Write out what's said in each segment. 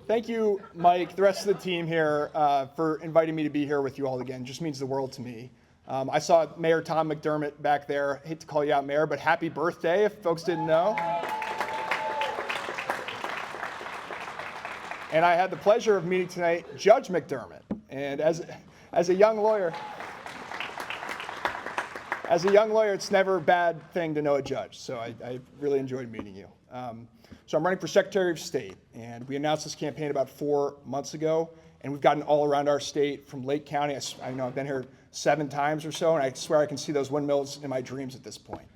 Thank you, Mike, the rest of the team here for inviting me to be here with you all again. It just means the world to me. I saw Mayor Tom McDermott back there. I hate to call you out, Mayor, but happy birthday if folks didn't know. And I had the pleasure of meeting tonight Judge McDermott. And as a young lawyer, it's never a bad thing to know a judge. So I really enjoyed meeting you. So I'm running for Secretary of State, and we announced this campaign about 4 months ago, and we've gotten all around our state from Lake County. I know I've been here 7 times or so, and I swear I can see those windmills in my dreams at this point.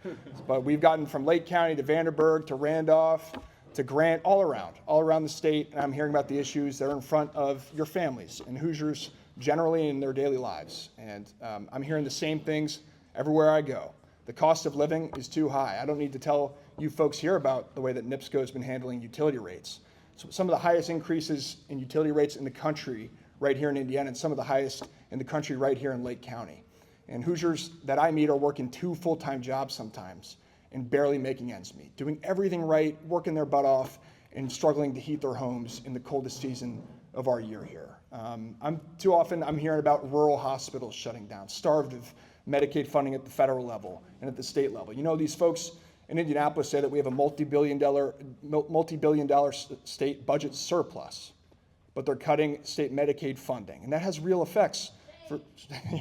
But we've gotten from Lake County to Vanderburgh to Randolph to Grant, all around the state, and I'm hearing about the issues that are in front of your families and Hoosiers generally in their daily lives. And I'm hearing the same things everywhere I go. The cost of living is too high. I don't need to tell you folks here about the way that NIPSCO has been handling utility rates. So some of the highest increases in utility rates in the country right here in Indiana, and some of the highest in the country right here in Lake County. And Hoosiers that I meet are working 2 full-time jobs sometimes and barely making ends meet, doing everything right, working their butt off, and struggling to heat their homes in the coldest season of our year here. Too often I'm hearing about rural hospitals shutting down, starved of Medicaid funding at the federal level and at the state level. You know, these folks in Indianapolis say that we have a multi-billion dollar state budget surplus, but they're cutting state Medicaid funding. And that has real effects for,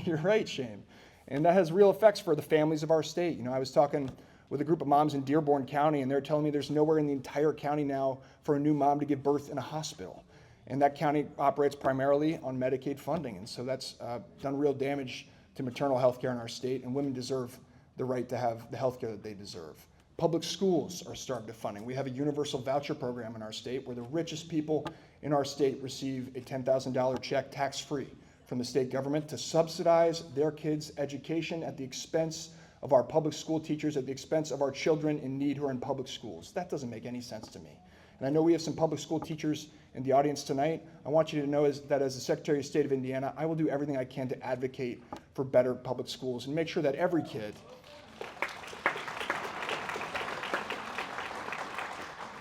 you're right, Shane. And that has real effects for the families of our state. You know, I was talking with a group of moms in Dearborn County, and they're telling me there's nowhere in the entire county now for a new mom to give birth in a hospital. And that county operates primarily on Medicaid funding. And so that's done real damage to maternal health care in our state, and women deserve the right to have the health care that they deserve. Public schools are starved of funding. We have a universal voucher program in our state where the richest people in our state receive a $10,000 check tax-free from the state government to subsidize their kids' education at the expense of our public school teachers, at the expense of our children in need who are in public schools. That doesn't make any sense to me. And I know we have some public school teachers in the audience tonight. I want you to know that as the Secretary of State of Indiana, I will do everything I can to advocate for better public schools and make sure that every kid,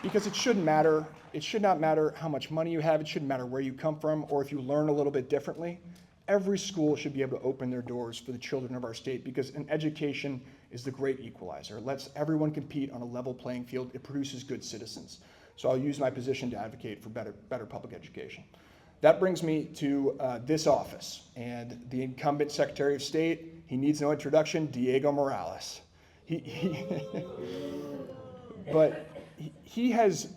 because it should not matter how much money you have, it shouldn't matter where you come from or if you learn a little bit differently. Every school should be able to open their doors for the children of our state because an education is the great equalizer. It lets everyone compete on a level playing field. It produces good citizens. So I'll use my position to advocate for better public education. That brings me to this office and the incumbent Secretary of State. He needs no introduction, Diego Morales. But he has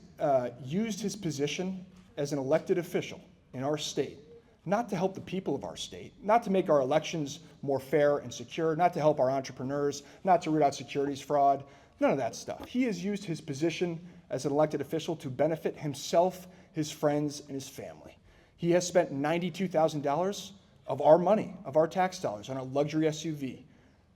used his position as an elected official in our state, not to help the people of our state, not to make our elections more fair and secure, not to help our entrepreneurs, not to root out securities fraud, none of that stuff. He has used his position as an elected official to benefit himself, his friends, and his family. He has spent $92,000 of our money, of our tax dollars, on a luxury SUV.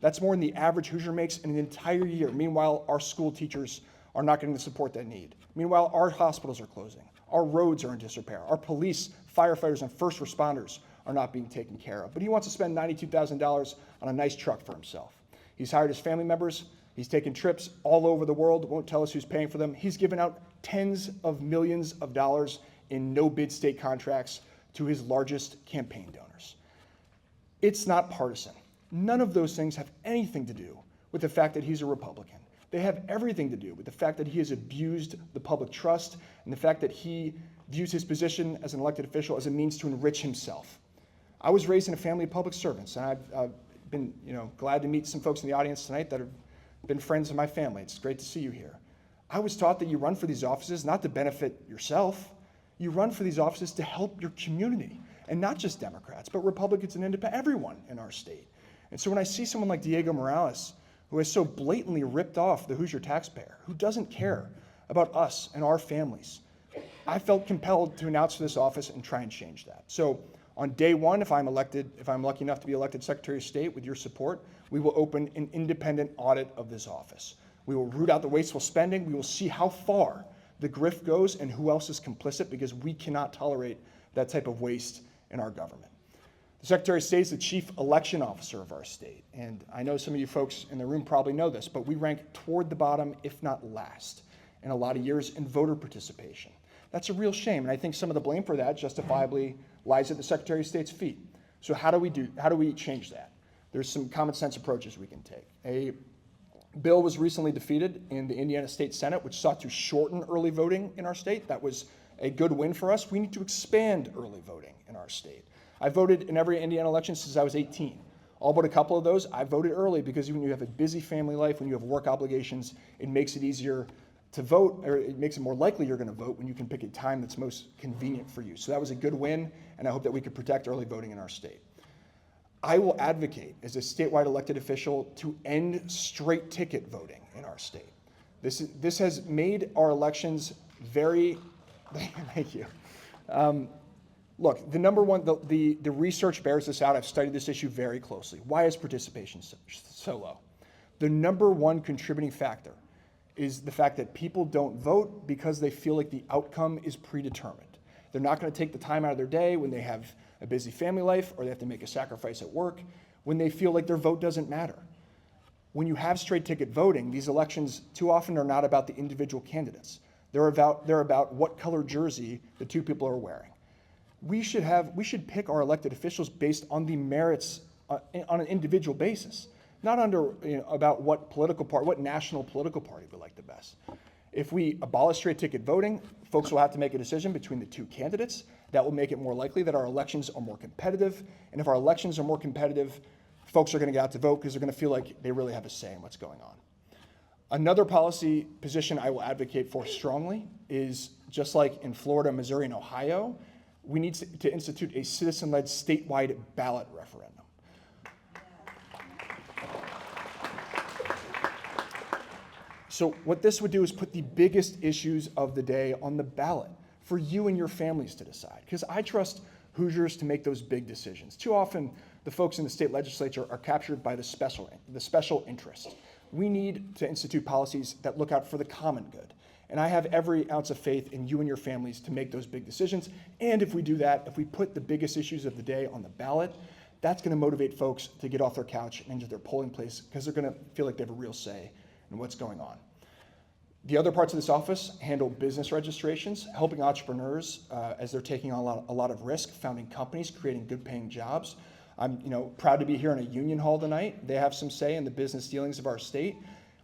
That's more than the average Hoosier makes in an entire year. Meanwhile, our school teachers are not getting the support they need. Meanwhile, our hospitals are closing. Our roads are in disrepair. Our police, firefighters, and first responders are not being taken care of. But he wants to spend $92,000 on a nice truck for himself. He's hired his family members. He's taken trips all over the world. Won't tell us who's paying for them. He's given out tens of millions of dollars in no-bid state contracts to his largest campaign donors. It's not partisan. None of those things have anything to do with the fact that he's a Republican. They have everything to do with the fact that he has abused the public trust and the fact that he views his position as an elected official as a means to enrich himself. I was raised in a family of public servants, and I've been glad to meet some folks in the audience tonight that have been friends of my family. It's great to see you here. I was taught that you run for these offices not to benefit yourself. You run for these offices to help your community, and not just Democrats, but Republicans and independents, everyone in our state. And so when I see someone like Diego Morales, who has so blatantly ripped off the Hoosier taxpayer, who doesn't care about us and our families, I felt compelled to announce for this office and try and change that. So on day one, if I'm lucky enough to be elected Secretary of State with your support, we will open an independent audit of this office. We will root out the wasteful spending. We will see how far the grift goes and who else is complicit, because we cannot tolerate that type of waste in our government. The Secretary of State is the chief election officer of our state. And I know some of you folks in the room probably know this, but we rank toward the bottom, if not last, in a lot of years in voter participation. That's a real shame, and I think some of the blame for that justifiably lies at the Secretary of State's feet. So how do we change that? There's some common sense approaches we can take. A bill was recently defeated in the Indiana State Senate, which sought to shorten early voting in our state. That was a good win for us. We need to expand early voting in our state. I voted in every Indiana election since I was 18. All but a couple of those, I voted early because when you have a busy family life, when you have work obligations, it makes it easier to vote, or it makes it more likely you're going to vote when you can pick a time that's most convenient for you. So that was a good win, and I hope that we could protect early voting in our state. I will advocate as a statewide elected official to end straight ticket voting in our state. This has made our elections very, thank you. Look, the number one, the research bears this out. I've studied this issue very closely. Why is participation so low? The number one contributing factor is the fact that people don't vote because they feel like the outcome is predetermined. They're not going to take the time out of their day when they have a busy family life or they have to make a sacrifice at work, when they feel like their vote doesn't matter. When you have straight ticket voting, these elections too often are not about the individual candidates. They're about what color jersey the two people are wearing. We should pick our elected officials based on the merits on an individual basis, not about what national political party we like the best. If we abolish straight ticket voting, folks will have to make a decision between the two candidates. That will make it more likely that our elections are more competitive. And if our elections are more competitive, folks are going to get out to vote because they're going to feel like they really have a say in what's going on. Another policy position I will advocate for strongly is, just like in Florida, Missouri, and Ohio, we need to institute a citizen-led statewide ballot referendum. So what this would do is put the biggest issues of the day on the ballot for you and your families to decide. Because I trust Hoosiers to make those big decisions. Too often, the folks in the state legislature are captured by the special interest. We need to institute policies that look out for the common good. And I have every ounce of faith in you and your families to make those big decisions. And if we do that, if we put the biggest issues of the day on the ballot, that's going to motivate folks to get off their couch and into their polling place because they're going to feel like they have a real say in what's going on. The other parts of this office handle business registrations, helping entrepreneurs as they're taking on a lot of risk, founding companies, creating good-paying jobs. I'm proud to be here in a union hall tonight. They have some say in the business dealings of our state.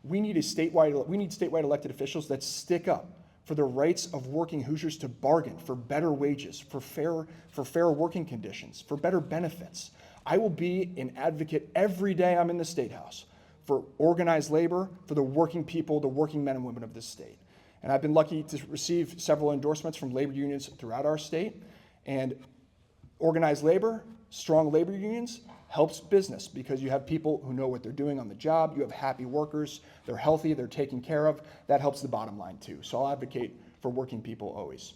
We need statewide elected officials that stick up for the rights of working Hoosiers to bargain for better wages, for fair working conditions, for better benefits. I will be an advocate every day I'm in the State House for organized labor, for the working people, the working men and women of this state. And I've been lucky to receive several endorsements from labor unions throughout our state. And organized labor, strong labor unions, helps business because you have people who know what they're doing on the job. You have happy workers. They're healthy. They're taken care of. That helps the bottom line too. So I'll advocate for working people always.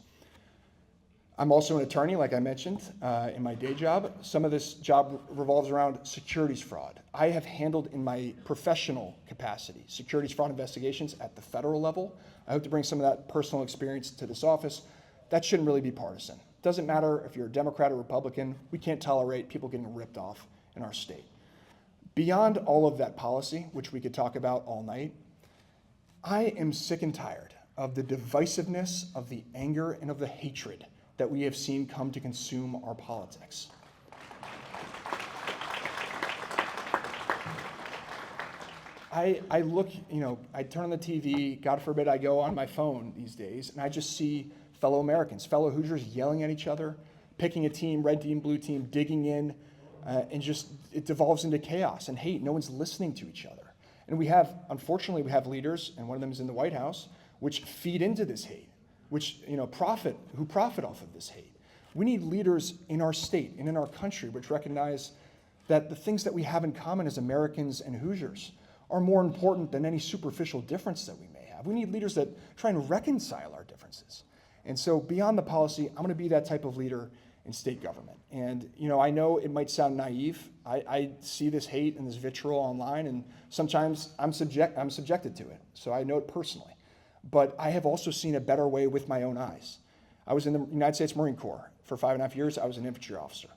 I'm also an attorney, like I mentioned, in my day job. Some of this job revolves around securities fraud. I have handled in my professional capacity securities fraud investigations at the federal level. I hope to bring some of that personal experience to this office. That shouldn't really be partisan. It doesn't matter if you're a Democrat or Republican. We can't tolerate people getting ripped off in our state. Beyond all of that policy, which we could talk about all night, I am sick and tired of the divisiveness, of the anger, and of the hatred that we have seen come to consume our politics. I look, I turn on the TV, God forbid I go on my phone these days, and I just see fellow Americans, fellow Hoosiers yelling at each other, picking a team, red team, blue team, digging in, and just it devolves into chaos and hate. No one's listening to each other. And unfortunately, we have leaders, and one of them is in the White House, which feed into this hate, which profit off of this hate. We need leaders in our state and in our country which recognize that the things that we have in common as Americans and Hoosiers are more important than any superficial difference that we may have. We need leaders that try and reconcile our differences. And so beyond the policy, I'm going to be that type of leader in state government. And I know it might sound naive. I see this hate and this vitriol online, and sometimes I'm subjected to it. So I know it personally. But I have also seen a better way with my own eyes. I was in the United States Marine Corps for 5.5 years. I was an infantry officer.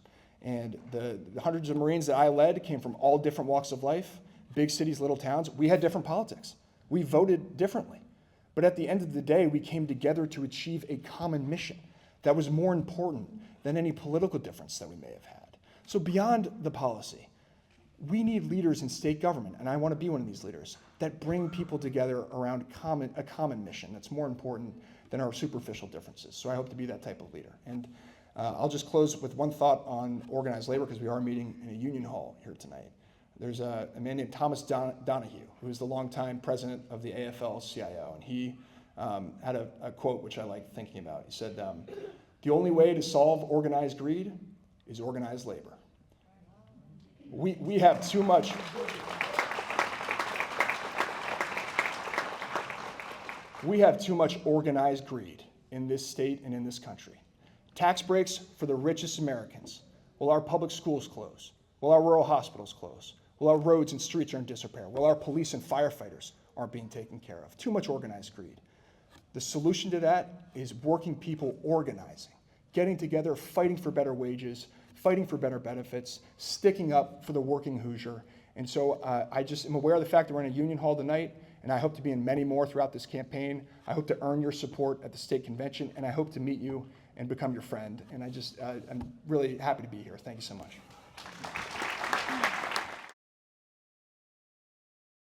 And the hundreds of Marines that I led came from all different walks of life, big cities, little towns. We had different politics. We voted differently. But at the end of the day, we came together to achieve a common mission that was more important than any political difference that we may have had. So beyond the policy, we need leaders in state government, and I want to be one of these leaders, that bring people together around a common mission that's more important than our superficial differences. So I hope to be that type of leader. And I'll just close with one thought on organized labor, because we are meeting in a union hall here tonight. There's a man named Thomas Donahue, who is the longtime president of the AFL-CIO, and he had a quote which I like thinking about. He said, "The only way to solve organized greed is organized labor." We have too much. We have too much organized greed in this state and in this country. Tax breaks for the richest Americans. Will our public schools close? Will our rural hospitals close? Will our roads and streets are in disrepair? Will our police and firefighters aren't being taken care of? Too much organized greed. The solution to that is working people organizing, getting together, fighting for better wages, fighting for better benefits, sticking up for the working Hoosier. And so I just am aware of the fact that we're in a union hall tonight, and I hope to be in many more throughout this campaign. I hope to earn your support at the state convention, and I hope to meet you and become your friend. And I'm really happy to be here. Thank you so much.